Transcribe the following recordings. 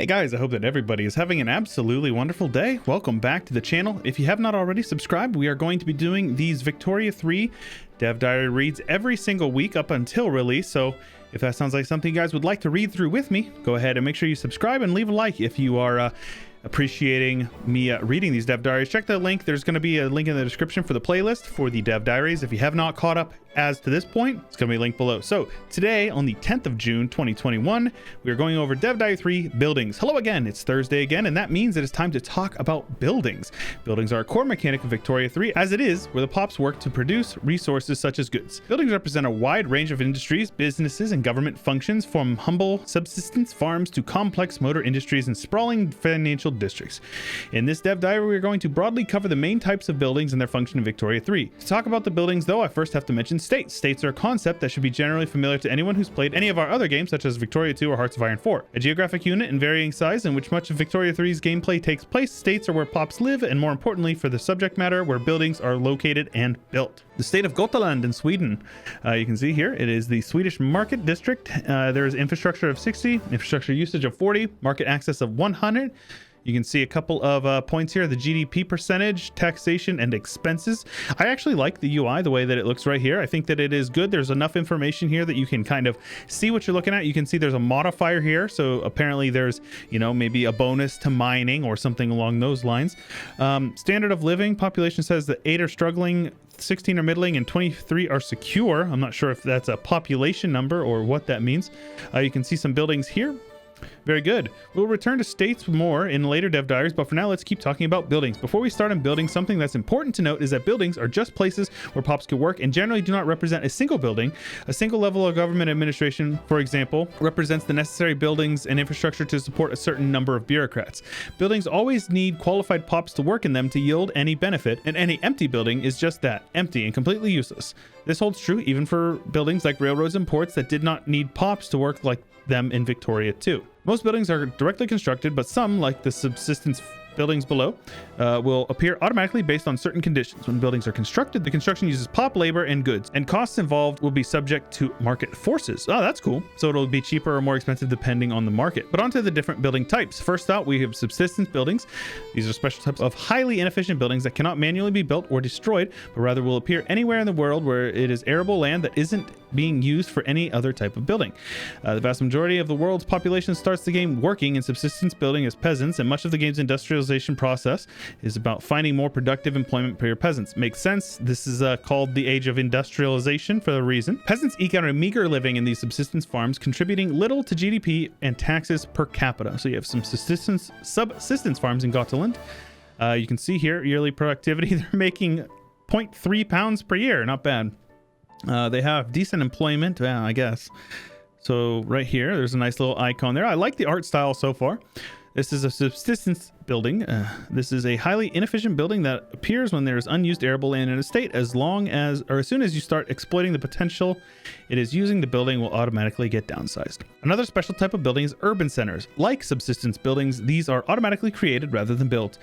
Hey guys, I hope that everybody is having an absolutely wonderful day. Welcome back to the channel. If you have not already subscribed, we are going to be doing these Victoria 3 Dev Diary reads every single week up until release. So if that sounds like something you guys would like to read through with me, go ahead and make sure you subscribe and leave a like if you are appreciating me reading these Dev Diaries. Check the link. There's going to be a link in the description for the playlist for the Dev Diaries. If you have not caught up as to this point, it's going to be linked below. So today on the 10th of June 2021, we are going over Dev Diary 3 buildings. Hello again, it's Thursday again, and that means it is time to talk about buildings. Buildings are a core mechanic of Victoria 3, as it is where the pops work to produce resources such as goods. Buildings represent a wide range of industries, businesses, and government functions, from humble subsistence farms to complex motor industries and sprawling financial districts. In this Dev Diary, we are going to broadly cover the main types of buildings and their function in Victoria 3. To talk about the buildings, though, I first have to mention states. States are a concept that should be generally familiar to anyone who's played any of our other games, such as Victoria 2 or Hearts of Iron 4. A geographic unit in varying size in which much of Victoria 3's gameplay takes place, states are where pops live, and more importantly for the subject matter, where buildings are located and built. The state of Gotland in Sweden, you can see here, it is the Swedish market district. There is infrastructure of 60, infrastructure usage of 40, market access of 100. You can see a couple of points here, the GDP percentage, taxation, and expenses. I actually like the UI, the way that it looks right here. I think that it is good. There's enough information here that you can kind of see what you're looking at. You can see there's a modifier here. So apparently there's, you know, maybe a bonus to mining or something along those lines. Standard of living, population says that 8 are struggling, 16 are middling, and 23 are secure. I'm not sure if that's a population number or what that means. You can see some buildings here. Very good. We'll return to states more in later Dev Diaries, but for now, let's keep talking about buildings. Before we start on buildings, something that's important to note is that buildings are just places where pops can work and generally do not represent a single building. A single level of government administration, for example, represents the necessary buildings and infrastructure to support a certain number of bureaucrats. Buildings always need qualified pops to work in them to yield any benefit, and any empty building is just that, empty and completely useless. This holds true even for buildings like railroads and ports that did not need pops to work like them in Victoria 2. Most buildings are directly constructed, but some, like the subsistence buildings below, will appear automatically based on certain conditions. When buildings are constructed, the construction uses pop labor and goods, and costs involved will be subject to market forces. Oh, that's cool. So it'll be cheaper or more expensive depending on the market. But onto the different building types. First out, we have subsistence buildings. These are special types of highly inefficient buildings that cannot manually be built or destroyed, but rather will appear anywhere in the world where it is arable land that isn't being used for any other type of building. The vast majority of the world's population starts the game working in subsistence building as peasants, and much of the game's industrialization process is about finding more productive employment for your peasants. Makes sense. This is called the Age of Industrialization for a reason. Peasants eke out a meager living in these subsistence farms, contributing little to GDP and taxes per capita. So you have some subsistence farms in Gotland. You can see here, yearly productivity, they're making 0.3 pounds per year. Not bad. They have decent employment, I guess. So right here, there's a nice little icon there. I like the art style so far. This is a subsistence building. This is a highly inefficient building that appears when there is unused arable land in a state. As soon as you start exploiting the potential it is using, the building will automatically get downsized. Another special type of building is urban centers. Like subsistence buildings, these are automatically created rather than built,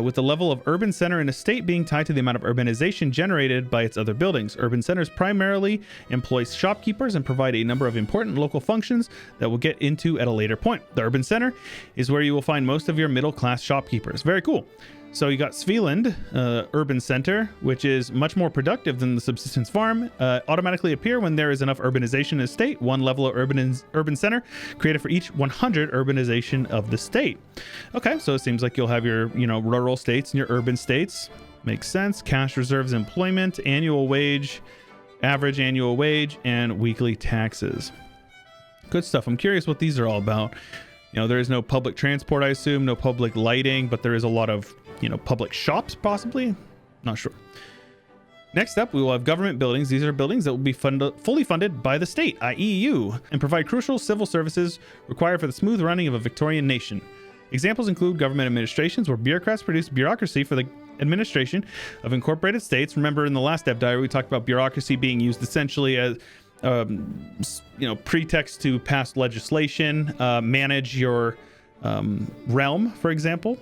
with the level of urban center in a state being tied to the amount of urbanization generated by its other buildings. Urban centers primarily employ shopkeepers and provide a number of important local functions that we'll get into at a later point. The urban center is where you will find most of your middle-class shopkeepers. Very cool. So you got Svealand Urban Center, which is much more productive than the subsistence farm. Automatically appear when there is enough urbanization in a state. One level of urban center created for each 100 urbanization of the state. Okay, so it seems like you'll have your, rural states and your urban states. Makes sense. Cash reserves, employment, annual wage, average annual wage, and weekly taxes. Good stuff. I'm curious what these are all about. There is no public transport, I assume, no public lighting, but there is a lot of public shops, possibly. Not sure. Next up, we will have government buildings. These are buildings that will be fully funded by the state, i.e. you, and provide crucial civil services required for the smooth running of a Victorian nation. Examples include government administrations, where bureaucrats produce bureaucracy for the administration of incorporated states. Remember, in the last Dev Diary, we talked about bureaucracy being used essentially as pretext to pass legislation, manage your realm, for example.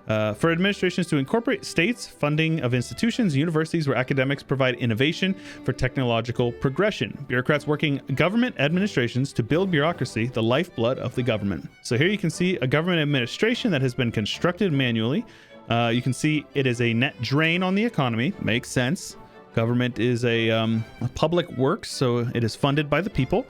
For administrations to incorporate states, funding of institutions, universities where academics provide innovation for technological progression. Bureaucrats working government administrations to build bureaucracy, the lifeblood of the government. So here you can see a government administration that has been constructed manually. You can see it is a net drain on the economy. Makes sense. Government is a public works, so it is funded by the people.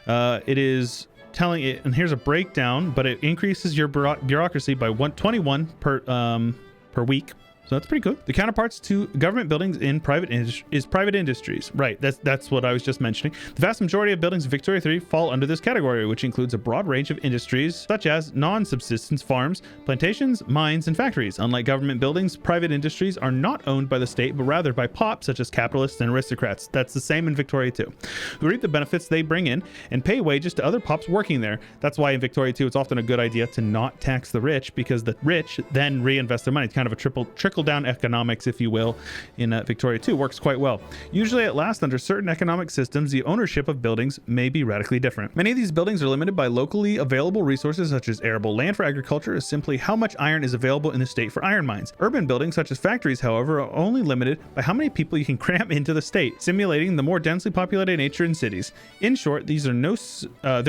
It is telling it, and here's a breakdown, but it increases your bureaucracy by 121 per week. So that's pretty good. The counterparts to government buildings in private industries. Right, that's what I was just mentioning. The vast majority of buildings in Victoria 3 fall under this category, which includes a broad range of industries such as non-subsistence farms, plantations, mines, and factories. Unlike government buildings, private industries are not owned by the state, but rather by pops such as capitalists and aristocrats. That's the same in Victoria 2, who reap the benefits they bring in and pay wages to other pops working there. That's why in Victoria 2 it's often a good idea to not tax the rich, because the rich then reinvest their money. It's kind of a trickle down economics, if you will, in Victoria 2 works quite well. Usually at last, under certain economic systems, the ownership of buildings may be radically different. Many of these buildings are limited by locally available resources such as arable land for agriculture, is simply how much iron is available in the state for iron mines. Urban buildings such as factories, however, are only limited by how many people you can cram into the state, simulating the more densely populated nature in cities. In short, there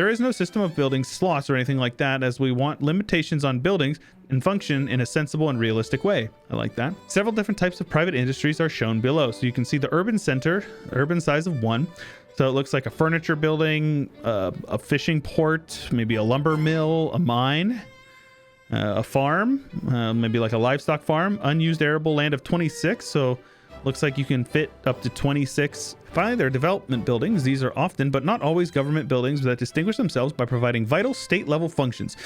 is no system of building slots or anything like that, as we want limitations on buildings and function in a sensible and realistic way. I like that. Several different types of private industries are shown below. So you can see the urban center, urban size of 1. So it looks like a furniture building, a fishing port, maybe a lumber mill, a mine, a farm, maybe like a livestock farm, unused arable land of 26. So looks like you can fit up to 26. Finally, there are development buildings. These are often, but not always, government buildings that distinguish themselves by providing vital state-level functions.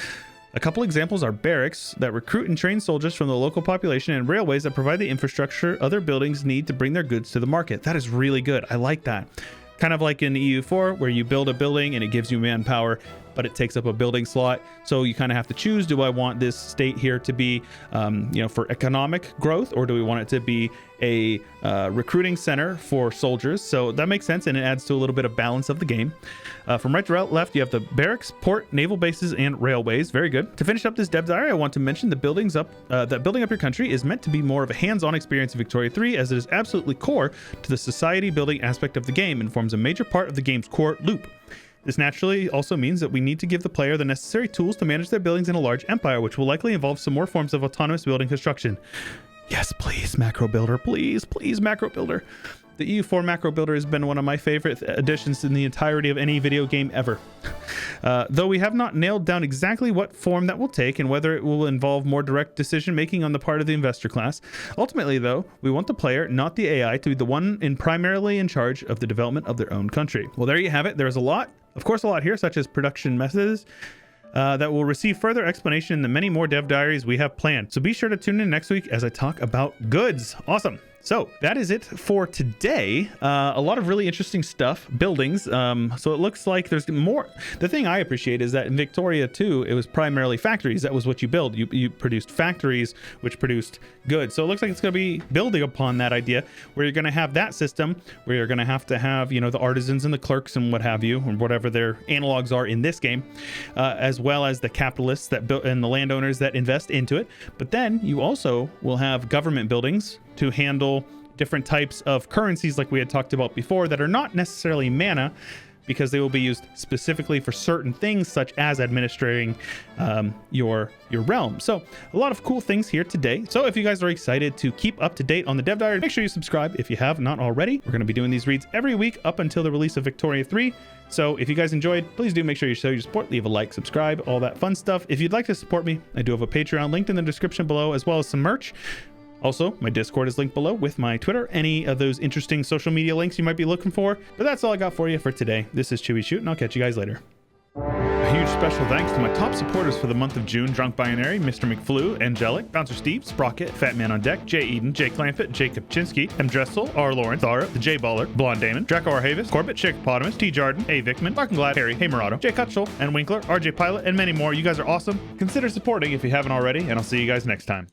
A couple examples are barracks that recruit and train soldiers from the local population, and railways that provide the infrastructure other buildings need to bring their goods to the market. That is really good. I like that. Kind of like in EU4, where you build a building and it gives you manpower, but it takes up a building slot. So you kind of have to choose, do I want this state here to be, for economic growth, or do we want it to be a recruiting center for soldiers? So that makes sense, and it adds to a little bit of balance of the game. From right to left, you have the barracks, port, naval bases, and railways. Very good. To finish up this dev diary, I want to mention that building up your country is meant to be more of a hands-on experience in Victoria 3, as it is absolutely core to the society building aspect of the game and forms a major part of the game's core loop. This naturally also means that we need to give the player the necessary tools to manage their buildings in a large empire, which will likely involve some more forms of autonomous building construction. Yes, please, Macro Builder. Please, Macro Builder. The EU4 Macro Builder has been one of my favorite additions in the entirety of any video game ever. Though we have not nailed down exactly what form that will take and whether it will involve more direct decision making on the part of the investor class. Ultimately, though, we want the player, not the AI, to be the one primarily in charge of the development of their own country. Well, there you have it. There's a lot here, such as production methods, that will receive further explanation in the many more dev diaries we have planned. So be sure to tune in next week as I talk about goods. Awesome. So that is it for today. A lot of really interesting stuff, buildings. So it looks like there's more. The thing I appreciate is that in Victoria 2, it was primarily factories. That was what you build. You produced factories, which produced goods. So it looks like it's going to be building upon that idea, where you're going to have that system, where you're going to have, the artisans and the clerks and what have you, or whatever their analogs are in this game, as well as the capitalists that build and the landowners that invest into it. But then you also will have government buildings to handle different types of currencies like we had talked about before that are not necessarily mana, because they will be used specifically for certain things such as administering your realm. So a lot of cool things here today. So if you guys are excited to keep up to date on the dev diary, make sure you subscribe if you have not already. We're going to be doing these reads every week up until the release of Victoria 3. So if you guys enjoyed, please do make sure you show your support, leave a like, subscribe, all that fun stuff. If you'd like to support me, I do have a Patreon linked in the description below, as well as some merch. Also, my Discord is linked below with my Twitter, any of those interesting social media links you might be looking for. But that's all I got for you for today. This is Chewyshoot, and I'll catch you guys later. A huge special thanks to my top supporters for the month of June: Drunk Binary, Mr. McFlew, Angelic, Bouncer Steve, Sprocket, Fat Man on Deck, Jay Eden, Jay Clampett, Jacob Chinsky, M. Dressel, R. Lawrence, Zara, the J Baller, Blonde Damon, Draco R. Havis, Corbett, Chicopotamus, T. Jarden, A. Vickman, Mark and Glad, Harry, Hey Murado, Jay Cutchell, and Winkler, RJ Pilot, and many more. You guys are awesome. Consider supporting if you haven't already, and I'll see you guys next time.